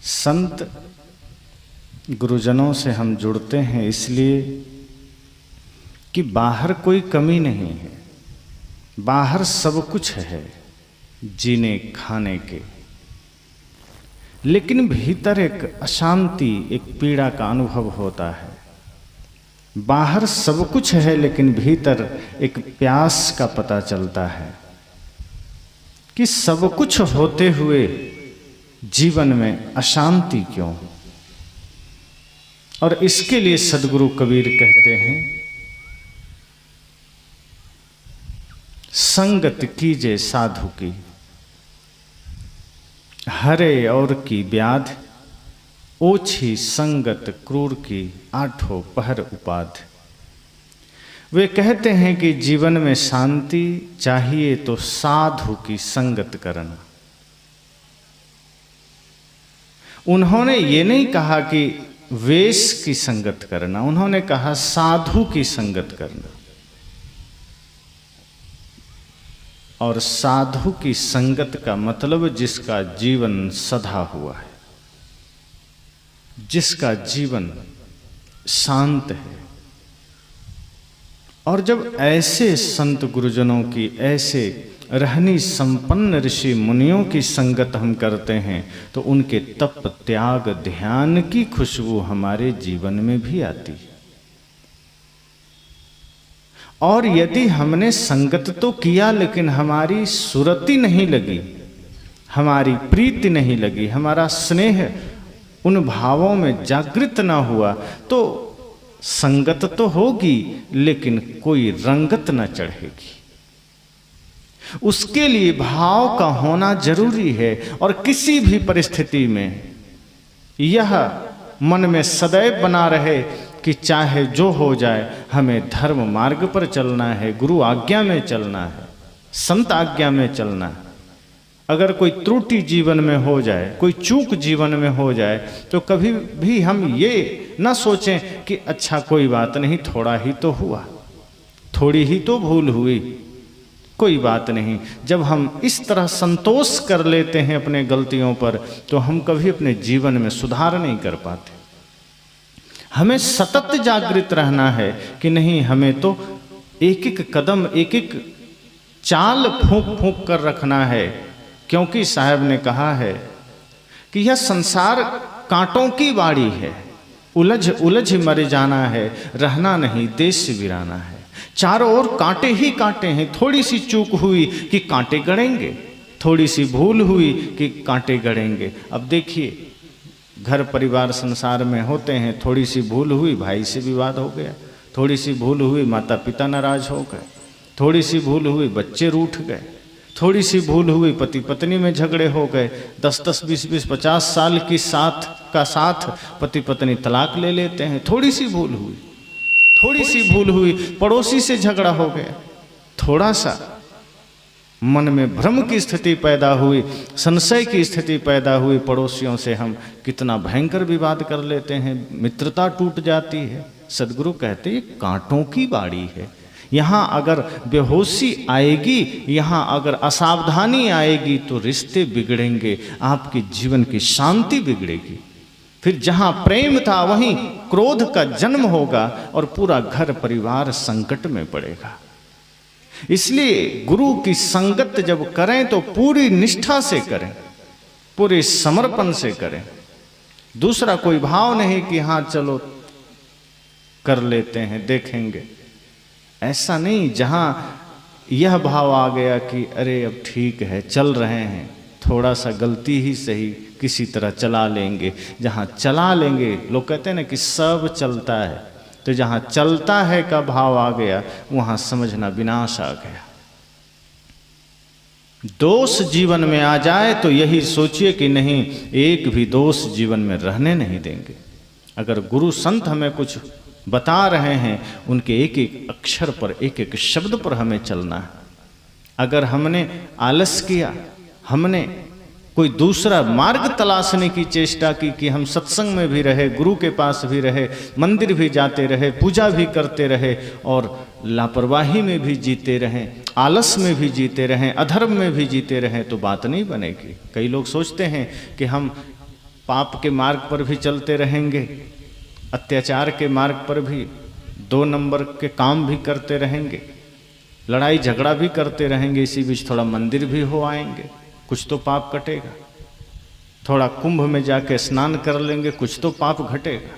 संत गुरुजनों से हम जुड़ते हैं इसलिए कि बाहर कोई कमी नहीं है, बाहर सब कुछ है जीने खाने के, लेकिन भीतर एक अशांति, एक पीड़ा का अनुभव होता है। बाहर सब कुछ है लेकिन भीतर एक प्यास का पता चलता है कि सब कुछ होते हुए जीवन में अशांति क्यों। और इसके लिए सद्गुरु कबीर कहते हैं, संगत कीजे साधु की, हरे और की व्याध, ओछी संगत क्रूर की, आठों पहर उपाध। वे कहते हैं कि जीवन में शांति चाहिए तो साधु की संगत करना। उन्होंने ये नहीं कहा कि वेश की संगत करना, उन्होंने कहा साधु की संगत करना। और साधु की संगत का मतलब जिसका जीवन सधा हुआ है, जिसका जीवन शांत है। और जब ऐसे संत गुरुजनों की, ऐसे रहनी संपन्न ऋषि मुनियों की संगत हम करते हैं तो उनके तप त्याग ध्यान की खुशबू हमारे जीवन में भी आती है। और यदि हमने संगत तो किया लेकिन हमारी सुरति नहीं लगी, हमारी प्रीति नहीं लगी, हमारा स्नेह उन भावों में जागृत ना हुआ, तो संगत तो होगी लेकिन कोई रंगत न चढ़ेगी। उसके लिए भाव का होना जरूरी है। और किसी भी परिस्थिति में यह मन में सदैव बना रहे कि चाहे जो हो जाए हमें धर्म मार्ग पर चलना है, गुरु आज्ञा में चलना है, संत आज्ञा में चलना है। अगर कोई त्रुटि जीवन में हो जाए, कोई चूक जीवन में हो जाए, तो कभी भी हम ये ना सोचें कि अच्छा कोई बात नहीं, थोड़ा ही तो हुआ, थोड़ी ही तो भूल हुई, कोई बात नहीं। जब हम इस तरह संतोष कर लेते हैं अपने गलतियों पर, तो हम कभी अपने जीवन में सुधार नहीं कर पाते। हमें सतत जागृत रहना है कि नहीं, हमें तो एक एक कदम, एक एक चाल फूंक फूंक कर रखना है। क्योंकि साहब ने कहा है कि यह संसार कांटों की बाड़ी है, उलझ उलझ मर जाना है, रहना नहीं देश वीराना है। चारों ओर कांटे ही कांटे हैं, थोड़ी सी चूक हुई कि कांटे गड़ेंगे, थोड़ी सी भूल हुई कि कांटे गड़ेंगे। अब देखिए, घर परिवार संसार में होते हैं, थोड़ी सी भूल हुई भाई से विवाद हो गया, थोड़ी सी भूल हुई माता पिता नाराज हो गए, थोड़ी सी भूल हुई बच्चे रूठ गए, थोड़ी सी भूल हुई पति पत्नी में झगड़े हो गए, 10-10, 20-20, 50 साल की साथ पति पत्नी तलाक ले लेते हैं। थोड़ी सी भूल हुई, थोड़ी सी भूल हुई पड़ोसी से झगड़ा हो गया, थोड़ा सा मन में भ्रम की स्थिति पैदा हुई, संशय की स्थिति पैदा हुई, पड़ोसियों से हम कितना भयंकर विवाद कर लेते हैं, मित्रता टूट जाती है। सद्गुरु कहते हैं कांटों की बाड़ी है, यहाँ अगर बेहोशी आएगी, यहाँ अगर असावधानी आएगी तो रिश्ते बिगड़ेंगे, आपके जीवन की शांति बिगड़ेगी। फिर जहाँ प्रेम था वहीं क्रोध का जन्म होगा और पूरा घर परिवार संकट में पड़ेगा। इसलिए गुरु की संगत जब करें तो पूरी निष्ठा से करें, पूरे समर्पण से करें। दूसरा कोई भाव नहीं कि हाँ चलो कर लेते हैं, देखेंगे, ऐसा नहीं। जहाँ यह भाव आ गया कि अरे अब ठीक है, चल रहे हैं, थोड़ा सा गलती ही सही, किसी तरह चला लेंगे। जहाँ चला लेंगे, लोग कहते हैं ना कि सब चलता है, तो जहाँ चलता है का भाव आ गया, वहाँ समझना विनाश आ गया। दोष जीवन में आ जाए तो यही सोचिए कि नहीं, एक भी दोष जीवन में रहने नहीं देंगे। अगर गुरु संत हमें कुछ बता रहे हैं, उनके एक एक अक्षर पर, एक एक शब्द पर हमें चलना है। अगर हमने आलस किया, हमने कोई दूसरा मार्ग तलाशने की चेष्टा की कि हम सत्संग में भी रहे, गुरु के पास भी रहे, मंदिर भी जाते रहे, पूजा भी करते रहे, और लापरवाही में भी जीते रहें, आलस में भी जीते रहें, अधर्म में भी जीते रहें, तो बात नहीं बनेगी। कई लोग सोचते हैं कि हम पाप के मार्ग पर भी चलते रहेंगे, अत्याचार के मार्ग पर भी 2 नंबर के काम भी करते रहेंगे, लड़ाई झगड़ा भी करते रहेंगे, इसी बीच थोड़ा मंदिर भी हो आएंगे, कुछ तो पाप कटेगा। थोड़ा कुंभ में जाके स्नान कर लेंगे, कुछ तो पाप घटेगा।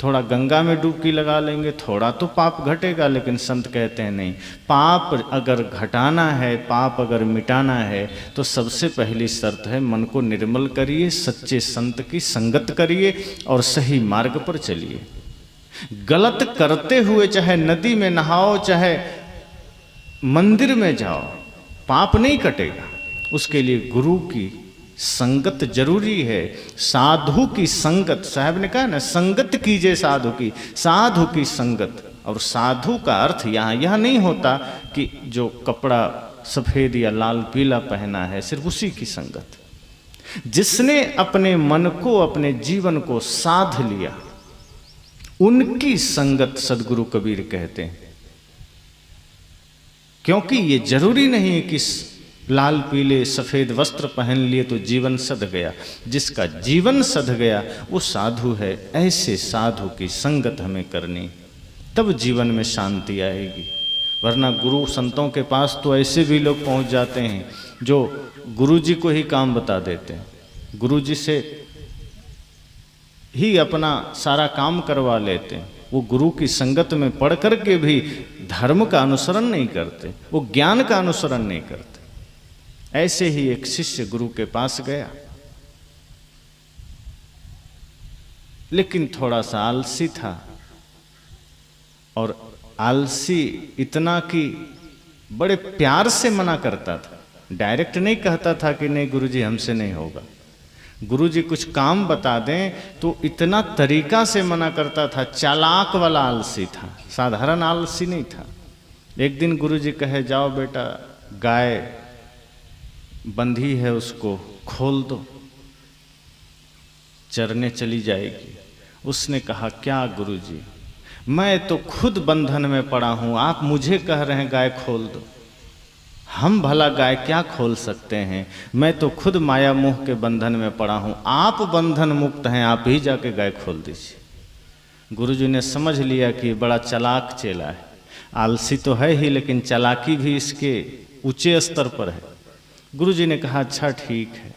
थोड़ा गंगा में डुबकी लगा लेंगे, थोड़ा तो पाप घटेगा। लेकिन संत कहते हैं नहीं, पाप अगर घटाना है, पाप अगर मिटाना है तो सबसे पहली शर्त है मन को निर्मल करिए, सच्चे संत की संगत करिए और सही मार्ग पर चलिए। गलत करते हुए चाहे नदी में नहाओ, चाहे मंदिर में जाओ, पाप नहीं कटेगा। उसके लिए गुरु की संगत जरूरी है, साधु की संगत। साहब ने कहा ना, संगत कीजिए साधु की, साधु की संगत। और साधु का अर्थ यहाँ यह नहीं होता कि जो कपड़ा सफ़ेद या लाल पीला पहना है, सिर्फ उसी की संगत। जिसने अपने मन को, अपने जीवन को साध लिया, उनकी संगत सदगुरु कबीर कहते हैं। क्योंकि ये जरूरी नहीं है कि लाल पीले सफ़ेद वस्त्र पहन लिए तो जीवन सध गया। जिसका जीवन सध गया वो साधु है। ऐसे साधु की संगत हमें करनी, तब जीवन में शांति आएगी। वरना गुरु संतों के पास तो ऐसे भी लोग पहुंच जाते हैं जो गुरु जी को ही काम बता देते हैं, गुरु जी से ही अपना सारा काम करवा लेते हैं। वो गुरु की संगत में पढ़ करके भी धर्म का अनुसरण नहीं करते, वो ज्ञान का अनुसरण नहीं करते। ऐसे ही एक शिष्य गुरु के पास गया, लेकिन थोड़ा सा आलसी था। और आलसी इतना कि बड़े प्यार से मना करता था, डायरेक्ट नहीं कहता था कि नहीं गुरुजी हमसे नहीं होगा। गुरुजी कुछ काम बता दें तो इतना तरीका से मना करता था, चालाक वाला आलसी था, साधारण आलसी नहीं था। एक दिन गुरुजी कहे, जाओ बेटा, गाय बंधी है उसको खोल दो, चरने चली जाएगी। उसने कहा, क्या गुरुजी, मैं तो खुद बंधन में पड़ा हूं, आप मुझे कह रहे हैं गाय खोल दो। हम भला गाय क्या खोल सकते हैं, मैं तो खुद माया मोह के बंधन में पड़ा हूं, आप बंधन मुक्त हैं, आप ही जाके गाय खोल दीजिए। गुरुजी ने समझ लिया कि बड़ा चालाक चेला है, आलसी तो है ही लेकिन चालाकी भी इसके ऊंचे स्तर पर है। गुरुजी ने कहा, अच्छा ठीक है।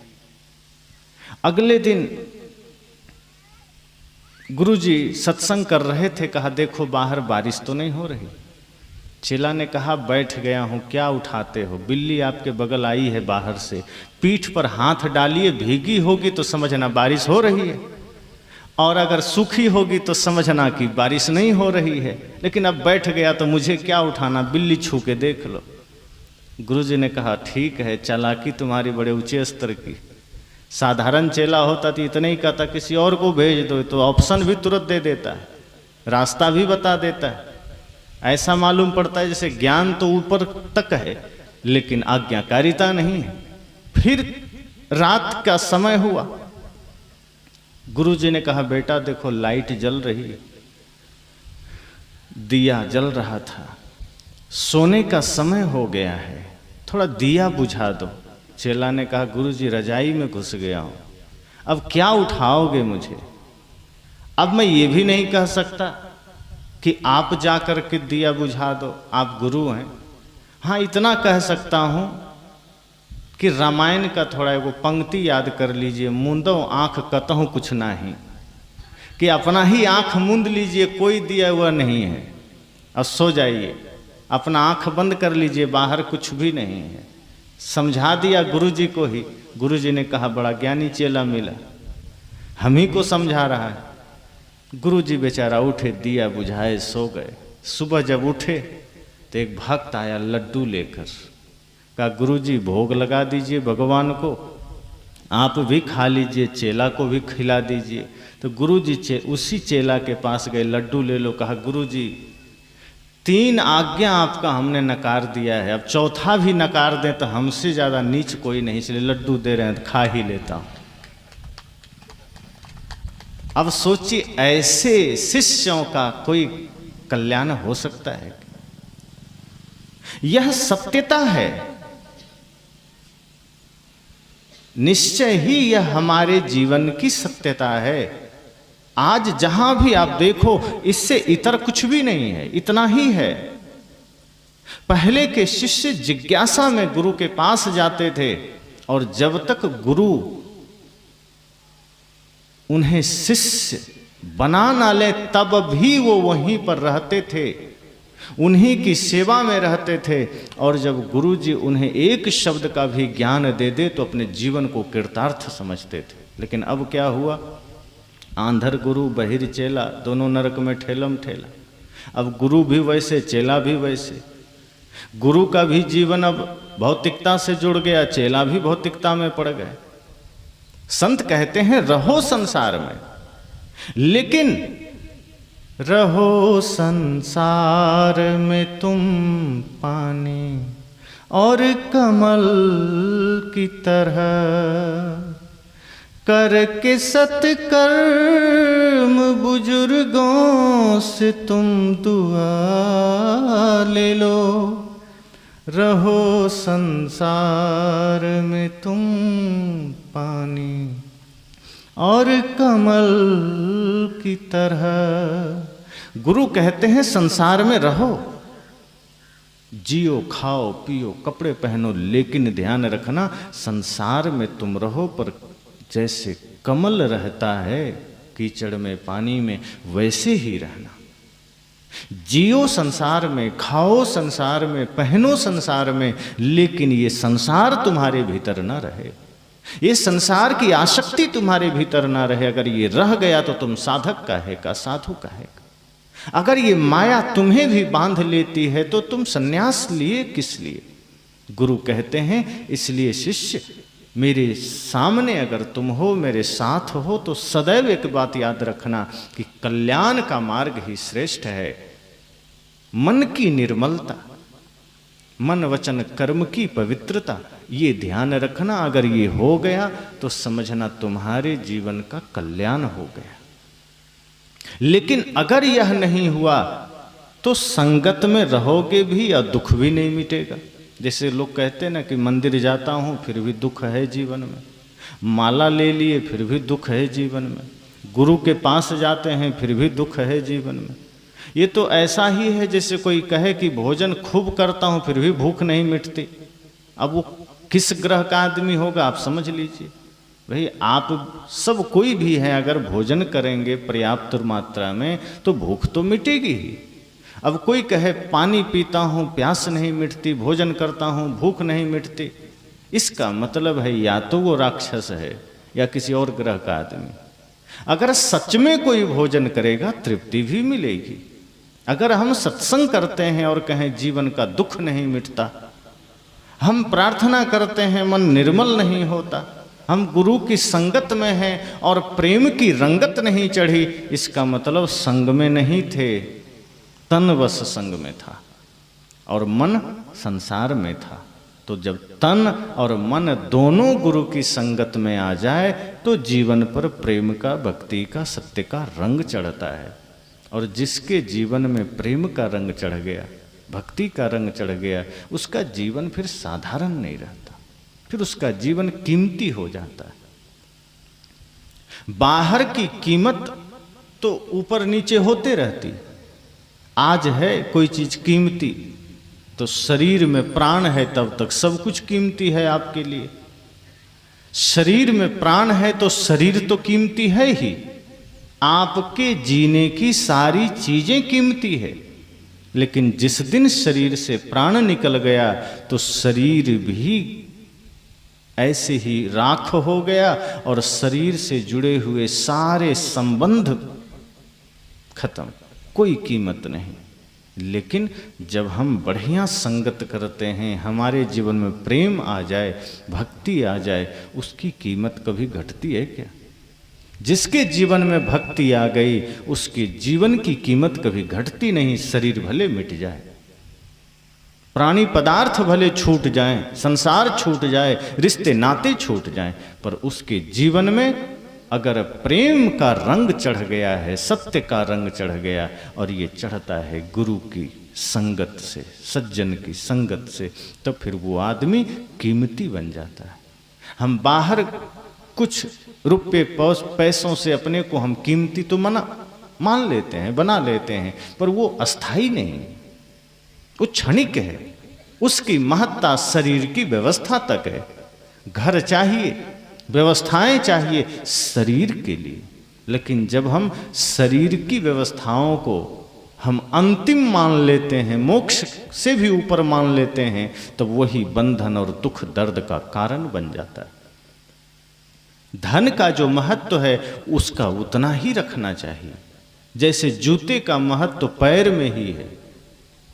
अगले दिन गुरुजी सत्संग कर रहे थे, कहा देखो बाहर बारिश तो नहीं हो रही। चेला ने कहा, बैठ गया हूं, क्या उठाते हो? बिल्ली आपके बगल आई है बाहर से, पीठ पर हाथ डालिए, भीगी होगी तो समझना बारिश हो रही है, और अगर सूखी होगी तो समझना कि बारिश नहीं हो रही है। लेकिन अब बैठ गया तो मुझे क्या उठाना, बिल्ली छू के देख लो। गुरुजी ने कहा, ठीक है, चालाकी तुम्हारी बड़े ऊंचे स्तर की। साधारण चेला होता तो इतना ही कहता, किसी और को भेज दो, तो ऑप्शन भी तुरंत दे देता है, रास्ता भी बता देता है। ऐसा मालूम पड़ता है जैसे ज्ञान तो ऊपर तक है लेकिन आज्ञाकारिता नहीं है। फिर रात का समय हुआ, गुरुजी ने कहा, बेटा देखो लाइट जल रही, दिया जल रहा था, सोने का समय हो गया है, थोड़ा दिया बुझा दो। चेला ने कहा, गुरुजी रजाई में घुस गया हूं, अब क्या उठाओगे मुझे? अब मैं ये भी नहीं कह सकता कि आप जा कर के दिया बुझा दो, आप गुरु हैं। हाँ, इतना कह सकता हूं कि रामायण का थोड़ा एगो पंक्ति याद कर लीजिए, मूंदो आंख कतहूं कुछ नहीं, कि अपना ही आंख मूंद लीजिए, कोई दिया हुआ नहीं है, और सो जाइए, अपना आंख बंद कर लीजिए, बाहर कुछ भी नहीं है। समझा दिया गुरुजी को ही। गुरुजी ने कहा, बड़ा ज्ञानी चेला मिला, हम ही को समझा रहा है। गुरुजी बेचारा उठे, दिया बुझाए, सो गए। सुबह जब उठे तो एक भक्त आया लड्डू लेकर, कहा, गुरुजी भोग लगा दीजिए भगवान को, आप भी खा लीजिए, चेला को भी खिला दीजिए। तो गुरुजी उसी चेला के पास गए, लड्डू ले लो। कहा, गुरुजी 3 आज्ञा आपका हमने नकार दिया है, अब चौथा भी नकार दें तो हमसे ज़्यादा नीच कोई नहीं, इसलिए लड्डू दे रहे हैं तो खा ही लेता हूं। अब सोचिए, ऐसे शिष्यों का कोई कल्याण हो सकता है? यह सत्यता है। निश्चय ही यह हमारे जीवन की सत्यता है। आज जहां भी आप देखो, इससे इतर कुछ भी नहीं है, इतना ही है। पहले के शिष्य जिज्ञासा में गुरु के पास जाते थे, और जब तक गुरु उन्हें शिष्य बना ना ले तब भी वो वहीं पर रहते थे, उन्हीं की सेवा में रहते थे। और जब गुरु जी उन्हें एक शब्द का भी ज्ञान दे दे तो अपने जीवन को कृतार्थ समझते थे। लेकिन अब क्या हुआ, आंधर गुरु बहिर चेला, दोनों नरक में ठेलम ठेला। अब गुरु भी वैसे, चेला भी वैसे। गुरु का भी जीवन अब भौतिकता से जुड़ गया, चेला भी भौतिकता में पड़ गए। संत कहते हैं रहो संसार में, लेकिन रहो संसार में तुम पानी और कमल की तरह, करके सत्कर्म बुजुर्गों से तुम दुआ ले लो। रहो संसार में तुम पानी और कमल की तरह। गुरु कहते हैं संसार में रहो, जियो खाओ पियो कपड़े पहनो, लेकिन ध्यान रखना संसार में तुम रहो पर जैसे कमल रहता है कीचड़ में पानी में, वैसे ही रहना। जियो संसार में, खाओ संसार में, पहनो संसार में, लेकिन ये संसार तुम्हारे भीतर ना रहे, ये संसार की आसक्ति तुम्हारे भीतर ना रहे। अगर ये रह गया तो तुम साधक कहेगा, साधु कहेगा। अगर ये माया तुम्हें भी बांध लेती है तो तुम सन्यास लिए किस लिए? गुरु कहते हैं इसलिए शिष्य मेरे सामने अगर तुम हो, मेरे साथ हो, तो सदैव एक बात याद रखना कि कल्याण का मार्ग ही श्रेष्ठ है। मन की निर्मलता, मन वचन कर्म की पवित्रता, ये ध्यान रखना। अगर ये हो गया तो समझना तुम्हारे जीवन का कल्याण हो गया। लेकिन अगर यह नहीं हुआ तो संगत में रहोगे भी या दुख भी नहीं मिटेगा। जैसे लोग कहते हैं ना कि मंदिर जाता हूँ फिर भी दुख है जीवन में, माला ले लिए फिर भी दुख है जीवन में, गुरु के पास जाते हैं फिर भी दुख है जीवन में। ये तो ऐसा ही है जैसे कोई कहे कि भोजन खूब करता हूँ फिर भी भूख नहीं मिटती। अब वो किस ग्रह का आदमी होगा आप समझ लीजिए। भाई आप सब कोई भी है, अगर भोजन करेंगे पर्याप्त मात्रा में तो भूख तो मिटेगी ही। अब कोई कहे पानी पीता हूँ प्यास नहीं मिटती, भोजन करता हूँ भूख नहीं मिटती, इसका मतलब है या तो वो राक्षस है या किसी और ग्रह का आदमी। अगर सच में कोई भोजन करेगा तृप्ति भी मिलेगी। अगर हम सत्संग करते हैं और कहें जीवन का दुख नहीं मिटता, हम प्रार्थना करते हैं मन निर्मल नहीं होता, हम गुरु की संगत में हैं और प्रेम की रंगत नहीं चढ़ी, इसका मतलब संग में नहीं थे, तन बस संग में था और मन संसार में था। तो जब तन और मन दोनों गुरु की संगत में आ जाए तो जीवन पर प्रेम का, भक्ति का, सत्य का रंग चढ़ता है। और जिसके जीवन में प्रेम का रंग चढ़ गया, भक्ति का रंग चढ़ गया, उसका जीवन फिर साधारण नहीं रहता, फिर उसका जीवन कीमती हो जाता है। बाहर की कीमत तो ऊपर नीचे होते रहती। आज है कोई चीज कीमती तो शरीर में प्राण है तब तक सब कुछ कीमती है आपके लिए। शरीर में प्राण है तो शरीर तो कीमती है ही, आपके जीने की सारी चीजें कीमती है। लेकिन जिस दिन शरीर से प्राण निकल गया तो शरीर भी ऐसे ही राख हो गया और शरीर से जुड़े हुए सारे संबंध खत्म, कोई कीमत नहीं। लेकिन जब हम बढ़िया संगत करते हैं, हमारे जीवन में प्रेम आ जाए, भक्ति आ जाए, उसकी कीमत कभी घटती है क्या? जिसके जीवन में भक्ति आ गई उसके जीवन की कीमत कभी घटती नहीं। शरीर भले मिट जाए, प्राणी पदार्थ भले छूट जाएं, संसार छूट जाए, रिश्ते नाते छूट जाएं, पर उसके जीवन में अगर प्रेम का रंग चढ़ गया है, सत्य का रंग चढ़ गया, और ये चढ़ता है गुरु की संगत से, सज्जन की संगत से, तो फिर वो आदमी कीमती बन जाता है। हम बाहर कुछ रुपये पैसों से अपने को हम कीमती तो मान लेते हैं, बना लेते हैं, पर वो अस्थाई नहीं, वो क्षणिक है। उसकी महत्ता शरीर की व्यवस्था तक है। घर चाहिए, व्यवस्थाएं चाहिए शरीर के लिए, लेकिन जब हम शरीर की व्यवस्थाओं को हम अंतिम मान लेते हैं, मोक्ष से भी ऊपर मान लेते हैं, तो वही बंधन और दुख दर्द का कारण बन जाता है। धन का जो महत्व है उसका उतना ही रखना चाहिए, जैसे जूते का महत्व पैर में ही है।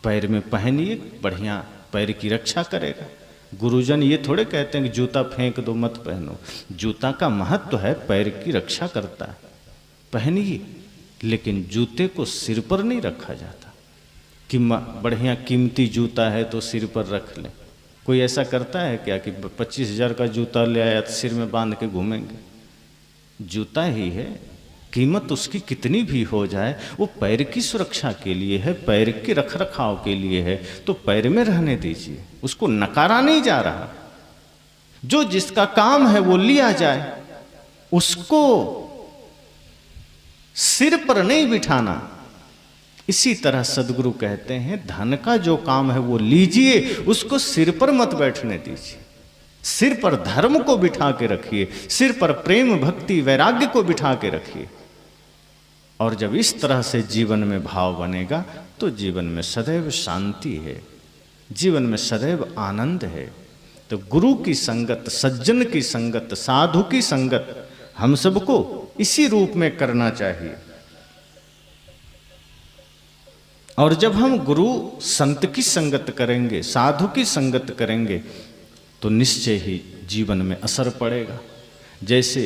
पैर में पहनिए, बढ़िया पैर की रक्षा करेगा। गुरुजन ये थोड़े कहते हैं कि जूता फेंक दो, मत पहनो। जूता का महत्व है, पैर की रक्षा करता है, पहनिए। लेकिन जूते को सिर पर नहीं रखा जाता कि बढ़िया कीमती जूता है तो सिर पर रख लें। कोई ऐसा करता है क्या कि 25,000 का जूता ले आया तो सिर में बांध के घूमेंगे? जूता ही है, कीमत उसकी कितनी भी हो जाए वो पैर की सुरक्षा के लिए है, पैर के रख रखाव के लिए है, तो पैर में रहने दीजिए, उसको नकारा नहीं जा रहा। जो जिसका काम है वो लिया जाए, उसको सिर पर नहीं बिठाना। इसी तरह सदगुरु कहते हैं धन का जो काम है वो लीजिए, उसको सिर पर मत बैठने दीजिए। सिर पर धर्म को बिठा के रखिए, सिर पर प्रेम भक्ति वैराग्य को बिठा के रखिए। और जब इस तरह से जीवन में भाव बनेगा तो जीवन में सदैव शांति है, जीवन में सदैव आनंद है। तो गुरु की संगत, सज्जन की संगत, साधु की संगत हम सबको इसी रूप में करना चाहिए। और जब हम गुरु संत की संगत करेंगे, साधु की संगत करेंगे, तो निश्चय ही जीवन में असर पड़ेगा। जैसे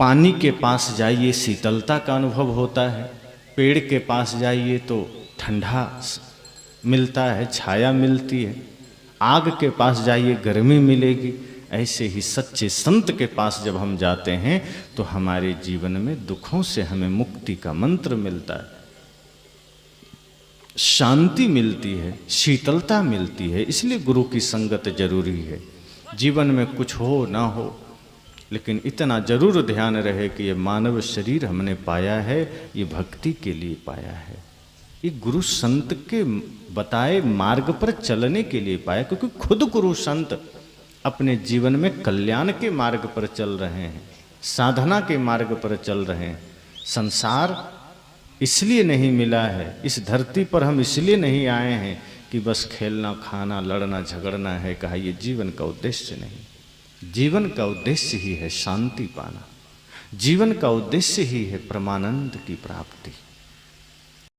पानी के पास जाइए शीतलता का अनुभव होता है, पेड़ के पास जाइए तो ठंडा मिलता है, छाया मिलती है, आग के पास जाइए गर्मी मिलेगी। ऐसे ही सच्चे संत के पास जब हम जाते हैं तो हमारे जीवन में दुखों से हमें मुक्ति का मंत्र मिलता है, शांति मिलती है, शीतलता मिलती है। इसलिए गुरु की संगत जरूरी है। जीवन में कुछ हो ना हो, लेकिन इतना जरूर ध्यान रहे कि ये मानव शरीर हमने पाया है, ये भक्ति के लिए पाया है, ये गुरु संत के बताए मार्ग पर चलने के लिए पाया। क्योंकि खुद गुरु संत अपने जीवन में कल्याण के मार्ग पर चल रहे हैं, साधना के मार्ग पर चल रहे हैं। संसार इसलिए नहीं मिला है, इस धरती पर हम इसलिए नहीं आए हैं कि बस खेलना खाना लड़ना झगड़ना है, कहा ये जीवन का उद्देश्य नहीं। जीवन का उद्देश्य ही है शांति पाना, जीवन का उद्देश्य ही है परमानंद की प्राप्ति।